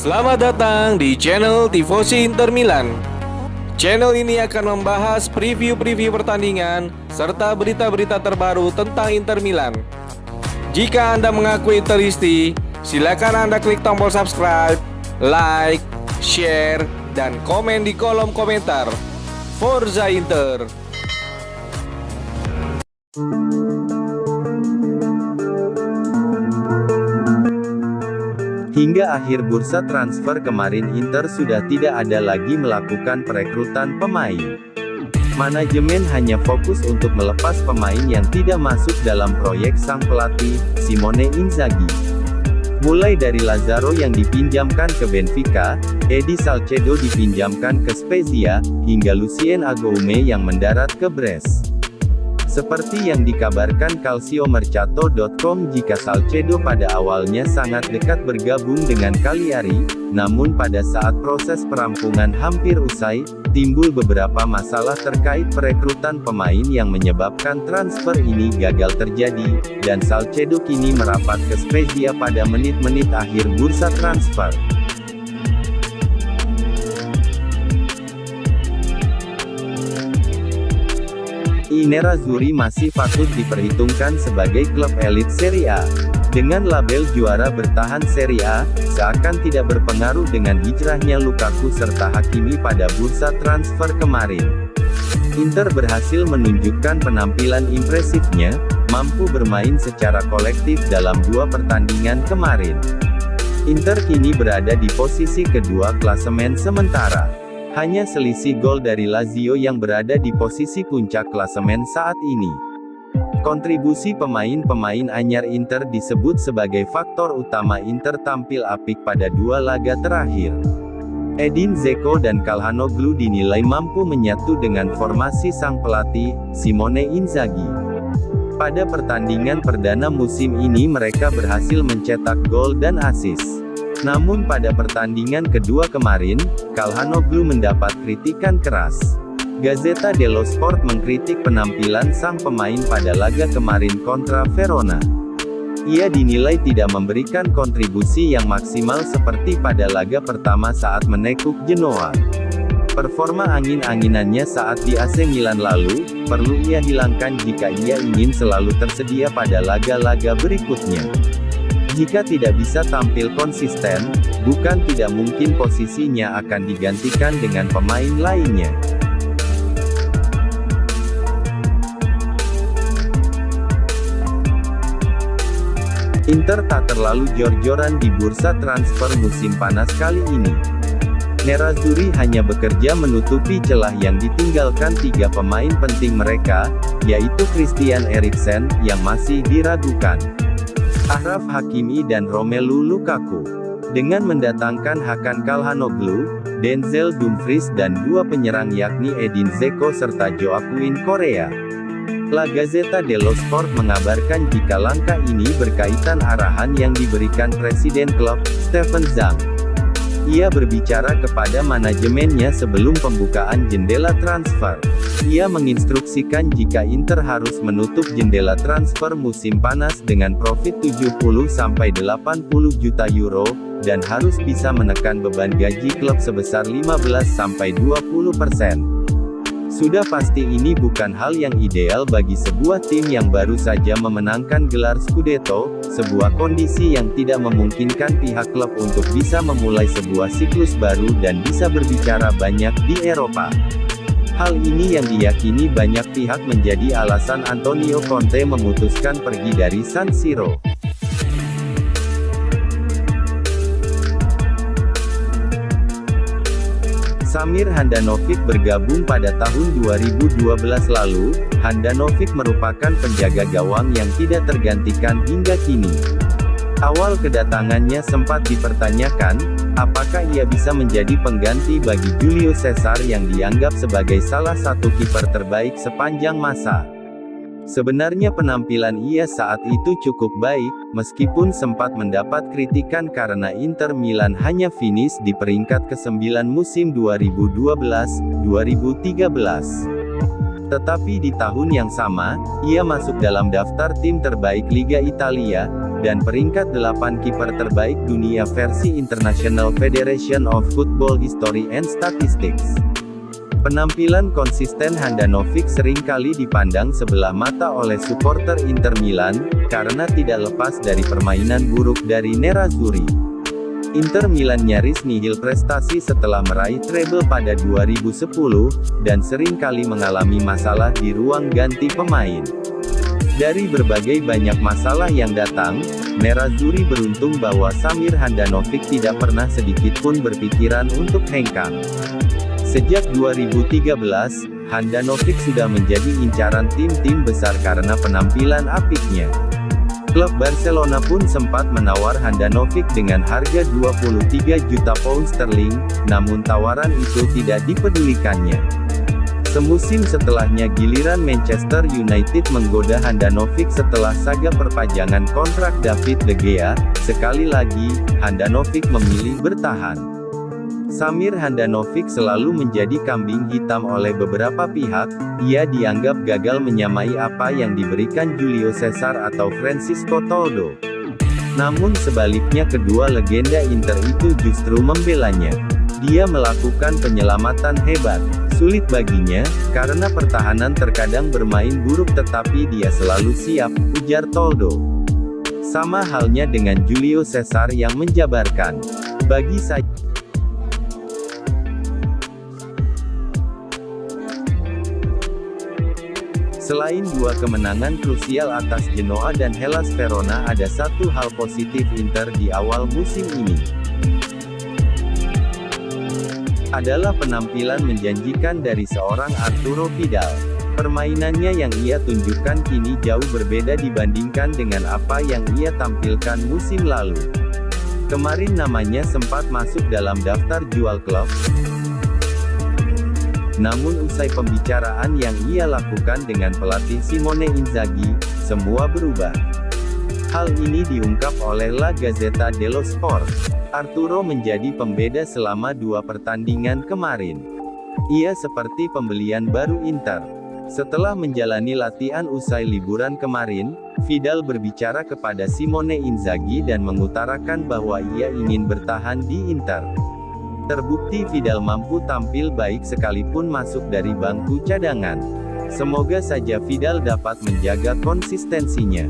Selamat datang di channel Tifosi Inter Milan. Channel ini akan membahas preview-preview pertandingan serta berita-berita terbaru tentang Inter Milan. Jika Anda mengaku Interisti, silakan Anda klik tombol subscribe, like, share, dan komen di kolom komentar. Forza Inter! Hingga akhir bursa transfer kemarin Inter sudah tidak ada lagi melakukan perekrutan pemain. Manajemen hanya fokus untuk melepas pemain yang tidak masuk dalam proyek sang pelatih, Simone Inzaghi. Mulai dari Lazaro yang dipinjamkan ke Benfica, Edi Salcedo dipinjamkan ke Spezia, hingga Lucien Agoume yang mendarat ke Brest. Seperti yang dikabarkan calciomercato.com, jika Salcedo pada awalnya sangat dekat bergabung dengan Cagliari, namun pada saat proses perampungan hampir usai, timbul beberapa masalah terkait perekrutan pemain yang menyebabkan transfer ini gagal terjadi, dan Salcedo kini merapat ke Spezia pada menit-menit akhir bursa transfer. I Nerazzurri masih patut diperhitungkan sebagai klub elit Serie A. Dengan label juara bertahan Serie A, seakan tidak berpengaruh dengan hijrahnya Lukaku serta Hakimi pada bursa transfer kemarin. Inter berhasil menunjukkan penampilan impresifnya, mampu bermain secara kolektif dalam 2 pertandingan kemarin. Inter kini berada di posisi kedua klasemen sementara. Hanya selisih gol dari Lazio yang berada di posisi puncak klasemen saat ini. Kontribusi pemain-pemain anyar Inter disebut sebagai faktor utama Inter tampil apik pada 2 laga terakhir. Edin Dzeko dan Calhanoglu dinilai mampu menyatu dengan formasi sang pelatih, Simone Inzaghi. Pada pertandingan perdana musim ini mereka berhasil mencetak gol dan assist. Namun pada pertandingan kedua kemarin, Calhanoglu mendapat kritikan keras. Gazzetta dello Sport mengkritik penampilan sang pemain pada laga kemarin kontra Verona. Ia dinilai tidak memberikan kontribusi yang maksimal seperti pada laga pertama saat menekuk Genoa. Performa angin-anginannya saat di AC Milan lalu, perlu ia hilangkan jika ia ingin selalu tersedia pada laga-laga berikutnya. Jika tidak bisa tampil konsisten, bukan tidak mungkin posisinya akan digantikan dengan pemain lainnya. Inter tak terlalu jor-joran di bursa transfer musim panas kali ini. Nerazzurri hanya bekerja menutupi celah yang ditinggalkan 3 pemain penting mereka, yaitu Christian Eriksen, yang masih diragukan, Achraf Hakimi dan Romelu Lukaku. Dengan mendatangkan Hakan Calhanoglu, Denzel Dumfries dan 2 penyerang yakni Edin Dzeko serta Joaquin Correa. La Gazzetta dello Sport mengabarkan jika langkah ini berkaitan arahan yang diberikan Presiden klub, Steven Zhang. Ia berbicara kepada manajemennya sebelum pembukaan jendela transfer. Ia menginstruksikan jika Inter harus menutup jendela transfer musim panas dengan profit 70-80 juta euro, dan harus bisa menekan beban gaji klub sebesar 15-20%. Sudah pasti ini bukan hal yang ideal bagi sebuah tim yang baru saja memenangkan gelar Scudetto, sebuah kondisi yang tidak memungkinkan pihak klub untuk bisa memulai sebuah siklus baru dan bisa berbicara banyak di Eropa. Hal ini yang diyakini banyak pihak menjadi alasan Antonio Conte memutuskan pergi dari San Siro. Samir Handanovic bergabung pada tahun 2012 lalu. Handanovic merupakan penjaga gawang yang tidak tergantikan hingga kini. Awal kedatangannya sempat dipertanyakan, apakah ia bisa menjadi pengganti bagi Julio Cesar yang dianggap sebagai salah satu kiper terbaik sepanjang masa. Sebenarnya penampilan ia saat itu cukup baik, meskipun sempat mendapat kritikan karena Inter Milan hanya finish di peringkat ke-9 musim 2012-2013. Tetapi di tahun yang sama, ia masuk dalam daftar tim terbaik Liga Italia, dan peringkat 8 kiper terbaik dunia versi International Federation of Football History and Statistics. Penampilan konsisten Handanovic seringkali dipandang sebelah mata oleh supporter Inter Milan, karena tidak lepas dari permainan buruk dari Nerazzurri. Inter Milan nyaris nihil prestasi setelah meraih treble pada 2010, dan seringkali mengalami masalah di ruang ganti pemain. Dari berbagai banyak masalah yang datang, Nerazzurri beruntung bahwa Samir Handanovic tidak pernah sedikitpun berpikiran untuk hengkang. Sejak 2013, Handanovic sudah menjadi incaran tim-tim besar karena penampilan apiknya. Klub Barcelona pun sempat menawar Handanovic dengan harga 23 juta pound sterling, namun tawaran itu tidak dipedulikannya. Semusim setelahnya giliran Manchester United menggoda Handanovic setelah saga perpanjangan kontrak David De Gea. Sekali lagi, Handanovic memilih bertahan. Samir Handanovic selalu menjadi kambing hitam oleh beberapa pihak. Ia dianggap gagal menyamai apa yang diberikan Julio Cesar atau Francisco Toldo. Namun sebaliknya kedua legenda Inter itu justru membelanya. Dia melakukan penyelamatan hebat. Sulit baginya, karena pertahanan terkadang bermain buruk tetapi dia selalu siap, ujar Toldo. Sama halnya dengan Julio Cesar yang menjabarkan. Bagi saya, selain dua kemenangan krusial atas Genoa dan Hellas Verona, ada satu hal positif Inter di awal musim ini. Adalah penampilan menjanjikan dari seorang Arturo Vidal. Permainannya yang ia tunjukkan kini jauh berbeda dibandingkan dengan apa yang ia tampilkan musim lalu. Kemarin namanya sempat masuk dalam daftar jual klub. Namun usai pembicaraan yang ia lakukan dengan pelatih Simone Inzaghi, semua berubah. Hal ini diungkap oleh La Gazzetta dello Sport. Arturo menjadi pembeda selama 2 pertandingan kemarin. Ia seperti pembelian baru Inter. Setelah menjalani latihan usai liburan kemarin, Vidal berbicara kepada Simone Inzaghi dan mengutarakan bahwa ia ingin bertahan di Inter. Terbukti Vidal mampu tampil baik sekalipun masuk dari bangku cadangan. Semoga saja Vidal dapat menjaga konsistensinya.